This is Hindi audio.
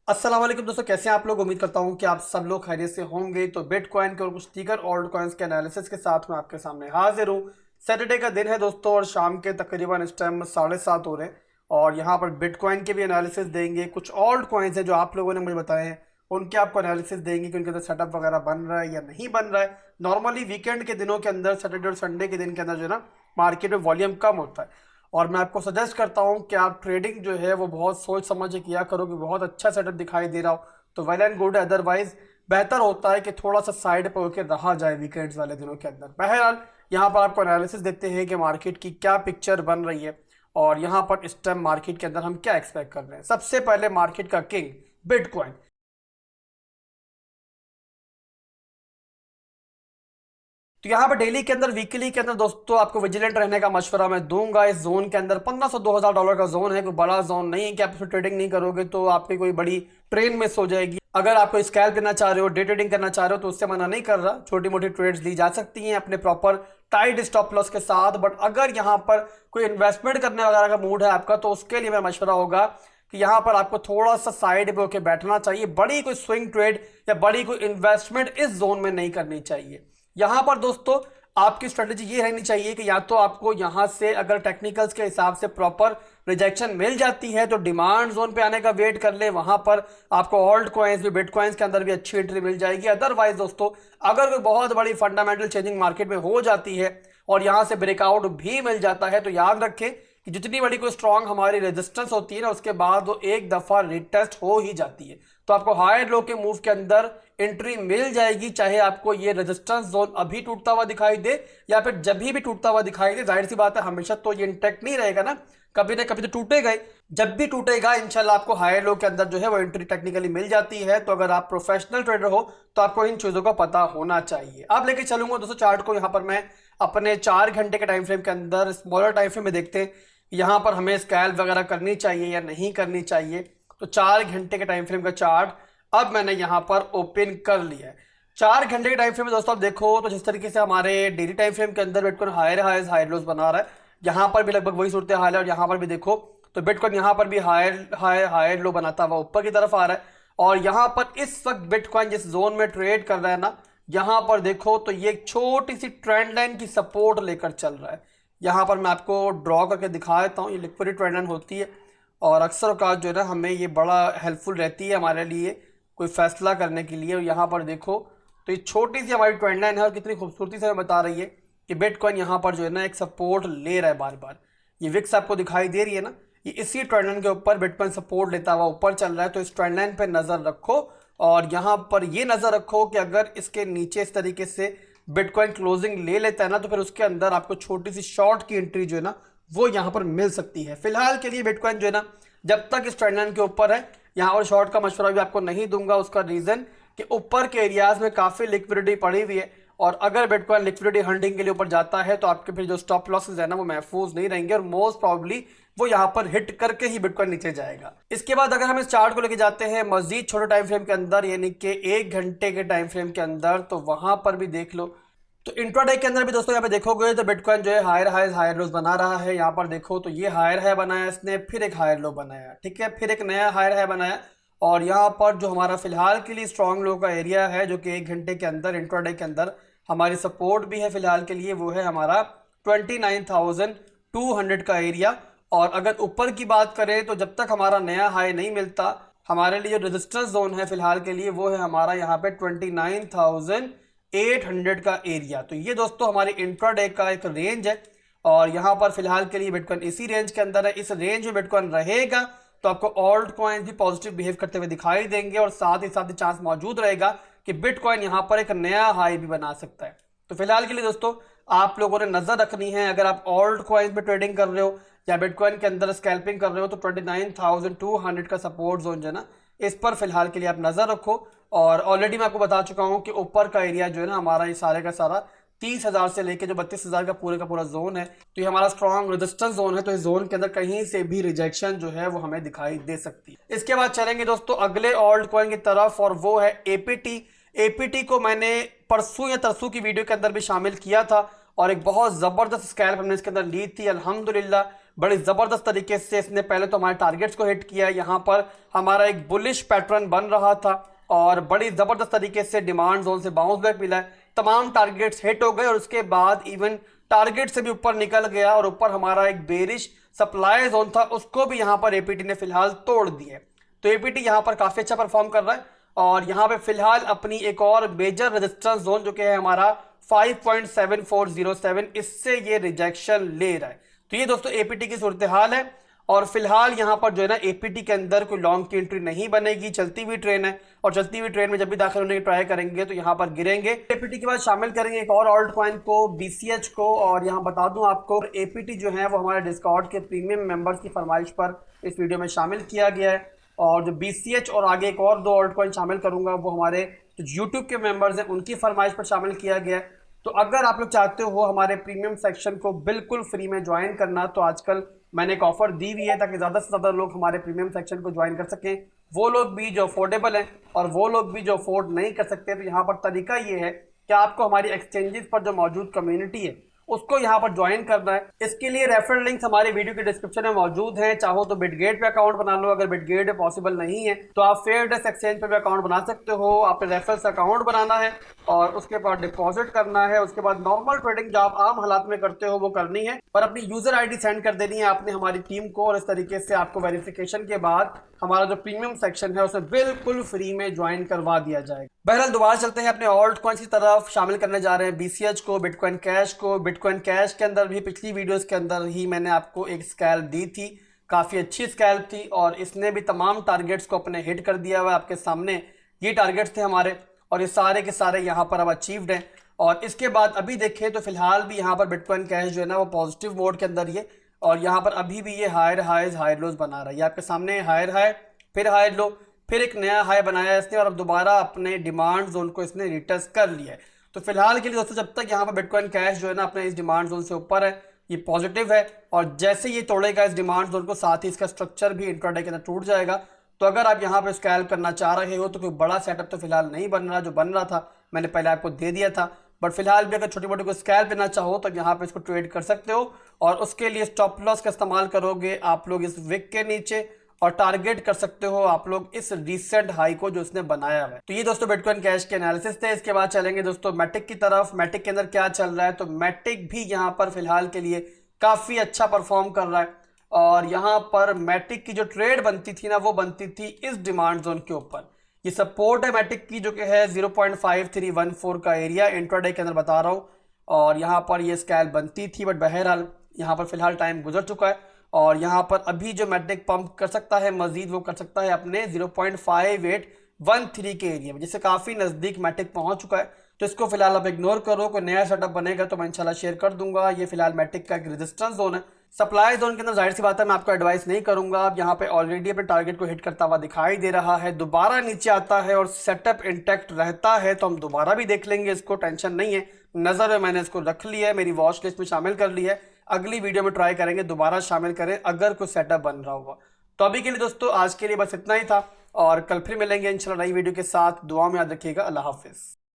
अस्सलाम वालेकुम दोस्तों, कैसे हैं आप लोग। उम्मीद करता हूं कि आप सब लोग खैरियत से होंगे। तो बिटकॉइन के और कुछ दीगर ओल्ड कॉइन्स के एनालिसिस के साथ मैं आपके सामने हाजिर हूं। सैटरडे का दिन है दोस्तों और शाम के तकरीबन इस टाइम 7:30 हो रहे हैं। और यहाँ पर बिटकॉइन के भी एनालिसिस देंगे। कुछ ओल्ड कॉइन्स हैं जो आप लोगों ने मुझे बताए हैं, उनके आपको एनालिसिस देंगे कि उनके अंदर सेटअप वगैरह बन रहा है या नहीं बन रहा है। नॉर्मली वीकेंड के दिनों के अंदर, सैटरडे और संडे के दिन के अंदर जो है ना, मार्केट में वॉल्यूम कम होता है। और मैं आपको सजेस्ट करता हूं कि आप ट्रेडिंग जो है वो बहुत सोच समझ के किया करो कि बहुत अच्छा सेटअप दिखाई दे रहा हो तो वेल एंड गुड। अदरवाइज बेहतर होता है कि थोड़ा सा साइड पर होकर रहा जाए वीकेंड्स वाले दिनों के अंदर। बहरहाल यहाँ पर आपको एनालिसिस देते हैं कि मार्केट की क्या पिक्चर बन रही है और यहाँ पर इस टाइम मार्केट के अंदर हम क्या एक्सपेक्ट कर रहे हैं। सबसे पहले मार्केट का किंग बिटकॉइन। तो यहाँ पर डेली के अंदर, वीकली के अंदर दोस्तों आपको विजिलेंट रहने का मशवरा मैं दूंगा। इस जोन के अंदर 1500-2000 डॉलर का जोन है, कोई बड़ा जोन नहीं है कि आप इसमें ट्रेडिंग नहीं करोगे तो आपकी कोई बड़ी ट्रेन मिस हो जाएगी। अगर आपको स्कैल्प करना चाह रहे हो, डे ट्रेडिंग करना चाह रहे हो तो उससे मना नहीं कर रहा। छोटी मोटी ट्रेड्स ली जा सकती हैं अपने प्रॉपर टाइट स्टॉप लॉस के साथ। बट अगर यहाँ पर कोई इन्वेस्टमेंट करने वगैरह का मूड है आपका तो उसके लिए मेरा मशवरा होगा कि यहाँ पर आपको थोड़ा सा साइड पे होकर बैठना चाहिए। बड़ी कोई स्विंग ट्रेड या बड़ी कोई इन्वेस्टमेंट इस जोन में नहीं करनी चाहिए। यहां पर दोस्तों आपकी स्ट्रेटेजी ये रहनी चाहिए कि या तो आपको यहां से अगर टेक्निकल्स के हिसाब से प्रॉपर रिजेक्शन मिल जाती है तो डिमांड जोन पे आने का वेट कर ले, वहां पर आपको ओल्ड कॉइन्स भी, बिटकॉइन्स के अंदर भी अच्छी एंट्री मिल जाएगी। अदरवाइज दोस्तों अगर कोई बहुत बड़ी फंडामेंटल चेंजिंग मार्केट में हो जाती है और यहां से ब्रेकआउट भी मिल जाता है तो याद रखें कि जितनी बड़ी कोई स्ट्रांग हमारी रेजिस्टेंस होती है ना, उसके बाद वो एक दफा रिटेस्ट हो ही जाती है। तो आपको हायर लो के मूव के अंदर एंट्री मिल जाएगी, चाहे आपको ये रेजिस्टेंस जोन अभी टूटता हुआ दिखाई दे या फिर जब भी टूटता हुआ दिखाई दे। जाहिर सी बात है हमेशा तो ये इंटैक्ट नहीं रहेगा ना, कभी ना कभी तो टूटेगा ही। जब भी टूटेगा इंशाल्लाह आपको हायर लो के अंदर जो है वो एंट्री टेक्निकली मिल जाती है। तो अगर आप प्रोफेशनल ट्रेडर हो तो आपको इन चीजों का पता होना चाहिए। अब लेके चलूंगा दोस्तों चार्ट को। यहाँ पर मैं अपने 4 घंटे के टाइम फ्रेम के अंदर स्मॉलर टाइम फ्रेम में देखते हैं यहाँ पर हमें स्कैल्प वगैरह करनी चाहिए या नहीं करनी चाहिए। तो 4 घंटे के टाइम फ्रेम का चार्ट अब मैंने यहां पर ओपन कर लिया है। 4 घंटे के टाइम फ्रेम में दोस्तों आप देखो तो जिस तरीके से हमारे डेली टाइम फ्रेम के अंदर bitcoin higher highs higher lows बना रहा है, यहां पर भी लगभग वही सूरत हाल है। और यहां पर भी देखो तो बिटकॉइन यहां पर भी हायर लो बनाता हुआ ऊपर की तरफ आ रहा है। और यहां पर इस वक्त बिटकॉइन जिस जोन में ट्रेड कर रहा है ना, यहां पर देखो तो ये एक छोटी सी ट्रेंड लाइन की सपोर्ट लेकर चल रहा है। यहां पर मैं आपको ड्रॉ करके दिखा देता हूँ। ये लिक्विड ट्रेंड लाइन होती है और अक्सर औकात जो है ना हमें ये बड़ा हेल्पफुल रहती है हमारे लिए कोई फैसला करने के लिए। और यहाँ पर देखो तो ये छोटी सी हमारी ट्रेंड लाइन है और कितनी खूबसूरती से हमें बता रही है कि बिटकॉइन यहाँ पर जो है ना एक सपोर्ट ले रहा है बार बार। ये विक्स आपको दिखाई दे रही है ना, ये इसी ट्रेंड लाइन के ऊपर बिटकॉइन सपोर्ट लेता हुआ ऊपर चल रहा है। तो इस ट्रेंड लाइन पर नज़र रखो और यहाँ पर ये नज़र रखो कि अगर इसके नीचे इस तरीके से बिटकॉइन क्लोजिंग ले लेता है ना तो फिर उसके अंदर आपको छोटी सी शॉर्ट की एंट्री जो है ना वो यहाँ पर मिल सकती है। फिलहाल के लिए बिटकॉइन जो है ना जब तक इस ट्रेंड लाइन के ऊपर है, यहाँ पर शॉर्ट का मशवरा भी आपको नहीं दूंगा। उसका रीजन कि ऊपर के एरियाज में काफी लिक्विडिटी पड़ी हुई है और अगर बिटकॉइन लिक्विडिटी हंटिंग के लिए ऊपर जाता है तो आपके फिर जो स्टॉप लॉसेस है ना वो महफूज नहीं रहेंगे और मोस्ट प्रॉब्ली वो यहाँ पर हिट करके ही बिटकॉइन नीचे जाएगा। इसके बाद अगर हम इस चार्ट को लेके जाते हैं मजीद छोटे टाइम फ्रेम के अंदर, यानी कि 1 घंटे के टाइम फ्रेम के अंदर, तो वहां पर भी देख लो तो इंट्राडे के अंदर भी दोस्तों यहाँ पे देखोगे तो बिटकॉइन जो है हायर हाइज हायर लोज बना रहा है। यहाँ पर देखो तो ये हायर हाई बनाया इसने, फिर एक हायर लो बनाया, ठीक है, फिर एक नया हायर हाई बनाया। और यहाँ पर जो हमारा फिलहाल के लिए स्ट्रॉन्ग लो का एरिया है जो कि 1 घंटे के अंदर इंट्राडे के अंदर हमारी सपोर्ट भी है फिलहाल के लिए, वो है हमारा 29,200 का एरिया। और अगर ऊपर की बात करें तो जब तक हमारा नया हाई नहीं मिलता, हमारे लिए जो रेजिस्टेंस जोन है फिलहाल के लिए वो है हमारा यहाँ पे 29,800 का एरिया। तो ये दोस्तों हमारे इंट्राडे का एक रेंज है और यहाँ पर फिलहाल के लिए बिटकॉइन इसी रेंज के अंदर है। इस रेंज में बिटकॉइन रहेगा तो आपको ऑल्ट कॉइन भी पॉजिटिव बिहेव करते हुए दिखाई देंगे और साथ ही चांस मौजूद रहेगा कि बिटकॉइन यहाँ पर एक नया हाई भी बना सकता है। तो फिलहाल के लिए दोस्तों आप लोगों ने नजर रखनी है, अगर आप ऑल्ट कॉइन में ट्रेडिंग कर रहे हो या बिटकॉइन के अंदर स्कैल्पिंग कर रहे हो तो 29,200 का सपोर्ट जोन जो है ना इस पर फिलहाल के लिए आप नजर रखो। और ऑलरेडी मैं आपको बता चुका हूं कि ऊपर का एरिया जो है ना हमारा ये सारे का सारा 30,000 से लेके जो 32,000 का पूरा जोन है, तो ये हमारा स्ट्रॉन्ग रेजिस्टेंस जोन है। तो इस जोन के अंदर कहीं से भी रिजेक्शन जो है वो हमें दिखाई दे सकती है। इसके बाद चलेंगे दोस्तों अगले ऑल्ट कॉइन की तरफ और वो है एपीटी। एपीटी को मैंने परसों या तरसों की वीडियो के अंदर भी शामिल किया था और एक बहुत जबरदस्त स्कैल्प हमने इसके अंदर ली थी। अल्हम्दुलिल्लाह बड़ी ज़बरदस्त तरीके से इसने पहले तो हमारे टारगेट्स को हिट किया। यहाँ पर हमारा एक बुलिश पैटर्न बन रहा था और बड़ी ज़बरदस्त तरीके से डिमांड जोन से बाउंस बैक मिला है, तमाम टारगेट्स हिट हो गए और उसके बाद इवन टारगेट से भी ऊपर निकल गया और ऊपर हमारा एक बेरिश सप्लाई जोन था उसको भी यहाँ पर एपीटी ने फिलहाल तोड़ दिया। तो एपीटी यहाँ पर काफ़ी अच्छा परफॉर्म कर रहा है और यहाँ पे फिलहाल अपनी एक और मेजर रेजिस्टेंस जोन जो कि है हमारा 5.7407, इससे ये रिजेक्शन ले रहा है। तो ये दोस्तों एपीटी की सूरत हाल है और फिलहाल यहाँ पर जो है ना एपीटी के अंदर कोई लॉन्ग की एंट्री नहीं बनेगी, चलती हुई ट्रेन है और चलती हुई ट्रेन में जब भी दाखिल होने की ट्राई करेंगे तो यहाँ पर गिरेंगे। एपीटी के बाद शामिल करेंगे एक और ऑल्ट कॉइन को, बीसीएच को। और यहाँ बता दूं आपको एपीटी जो है वो हमारे डिस्कॉर्ड के प्रीमियम मेंबर्स की फरमाइश पर इस वीडियो में शामिल किया गया है और जो बीसीएच और आगे एक और 2 ऑल्ट कॉइन शामिल करूंगा वो हमारे जो यूट्यूब के मेंबर्स हैं उनकी फरमाइश पर शामिल किया गया है। तो अगर आप लोग चाहते हो हमारे प्रीमियम सेक्शन को बिल्कुल फ्री में ज्वाइन करना तो आजकल मैंने एक ऑफर दी हुई है ताकि ज़्यादा से ज़्यादा लोग हमारे प्रीमियम सेक्शन को ज्वाइन कर सकें, वो लोग भी जो अफोर्डेबल हैं और वो लोग भी जो अफोर्ड नहीं कर सकते। तो यहाँ पर तरीका ये है कि आपको हमारी एक्सचेंजेस पर जो मौजूद कम्युनिटी है उसको यहाँ पर ज्वाइन करना है। इसके लिए रेफरल लिंक्स हमारे वीडियो के डिस्क्रिप्शन में मौजूद हैं। चाहो तो बिटगेट पे अकाउंट बना लो, अगर बिटगेट पे पॉसिबल नहीं है तो आप फेयरडेस्क एक्सचेंज पे भी अकाउंट बना सकते हो। आपने रेफरल्स अकाउंट बनाना है और उसके बाद डिपॉजिट करना है, उसके बाद नॉर्मल ट्रेडिंग जो आप आम हालात में करते हो वो करनी है और अपनी यूजर आईडी सेंड कर देनी है आपने हमारी टीम को और इस तरीके से आपको वेरिफिकेशन के बाद हमारा जो प्रीमियम सेक्शन है उसे बिल्कुल फ्री में ज्वाइन करवा दिया जाएगा। बहरहाल दोबारा चलते हैं अपने ऑल्ट कॉइन्स की तरफ। शामिल करने जा रहे हैं बीसीएच को, बिटकॉइन कैश को। बिटकॉइन कैश के अंदर भी पिछली वीडियोस के अंदर ही मैंने आपको एक स्कैल्प दी थी, काफ़ी अच्छी स्कैल्प थी और इसने भी तमाम टारगेट्स को अपने हिट कर दिया हुआ। आपके सामने ये टारगेट्स थे हमारे और ये सारे के सारे यहाँ पर अब अचीव्ड हैं। और इसके बाद अभी देखें तो फिलहाल भी यहाँ पर बिटकॉइन कैश जो है ना वो पॉजिटिव मोड के अंदर ये और यहाँ पर अभी भी ये हायर हाइज हायर लोज बना रहा है। ये आपके सामने हायर हाई फिर हायर लो फिर एक नया हाई बनाया इसने और अब दोबारा अपने डिमांड जोन को इसने रिटेस्ट कर लिया है। तो फिलहाल के लिए दोस्तों जब तक यहाँ पर बिटकॉइन कैश जो है ना अपने इस डिमांड जोन से ऊपर है ये पॉजिटिव है और जैसे ये तोड़ेगा इस डिमांड जोन को साथ ही इसका स्ट्रक्चर भी इंट्राडे के अंदर टूट जाएगा। तो अगर आप यहाँ पर स्कैल्प करना चाह रहे हो तो कोई बड़ा सेटअप तो फिलहाल नहीं बन रहा, जो बन रहा था मैंने पहले आपको दे दिया था। बट फिलहाल भी अगर छोटी मोटी कोई स्कैल्प लेना चाहो तो यहाँ पे इसको ट्रेड कर सकते हो और उसके लिए स्टॉप लॉस का इस्तेमाल करोगे आप लोग इस विक के नीचे और टारगेट कर सकते हो आप लोग इस रिसेंट हाई को जो इसने बनाया हुआ है। तो ये दोस्तों बिटकॉइन कैश के एनालिसिस थे। इसके बाद चलेंगे दोस्तों मैटिक की तरफ। मैटिक के अंदर क्या चल रहा है तो मैटिक भी यहाँ पर फिलहाल के लिए काफ़ी अच्छा परफॉर्म कर रहा है और यहाँ पर मैटिक की जो ट्रेड बनती थी ना वो बनती थी इस डिमांड जोन के ऊपर। ये सपोर्ट है मैटिक की जो कि है 0.5314 का एरिया इंट्राडे के अंदर बता रहा हूँ और यहाँ पर ये स्कैल्प बनती थी बट बहरहाल यहाँ पर फिलहाल टाइम गुजर चुका है और यहाँ पर अभी जो मैटिक पंप कर सकता है मजीद वो कर सकता है अपने 0.5813 के एरिया में, जिससे काफ़ी नज़दीक मैटिक पहुँच चुका है। तो इसको फिलहाल आप इग्नोर करो, कोई नया सेटअप बनेगा तो मैं इंशाल्लाह शेयर कर दूंगा। ये फिलहाल मैटिक का एक रेजिस्टेंस जोन है, सप्लाई जोन के अंदर जाहिर सी बात है मैं आपको एडवाइस नहीं करूंगा। अब यहाँ पे ऑलरेडी अपने टारगेट को हिट करता हुआ दिखाई दे रहा है, दोबारा नीचे आता है और सेटअप इंटैक्ट रहता है तो हम दोबारा भी देख लेंगे, इसको टेंशन नहीं है। नज़र में मैंने इसको रख लिया है, मेरी वॉच लिस्ट में शामिल कर लिया है, अगली वीडियो में ट्राई करेंगे दोबारा शामिल करें अगर कोई सेटअप बन रहा होगा। तो अभी के लिए दोस्तों आज के लिए बस इतना ही था और कल फिर मिलेंगे इंशाल्लाह नई वीडियो के साथ। दुआ में याद रखिएगा। अल्लाह हाफिज़।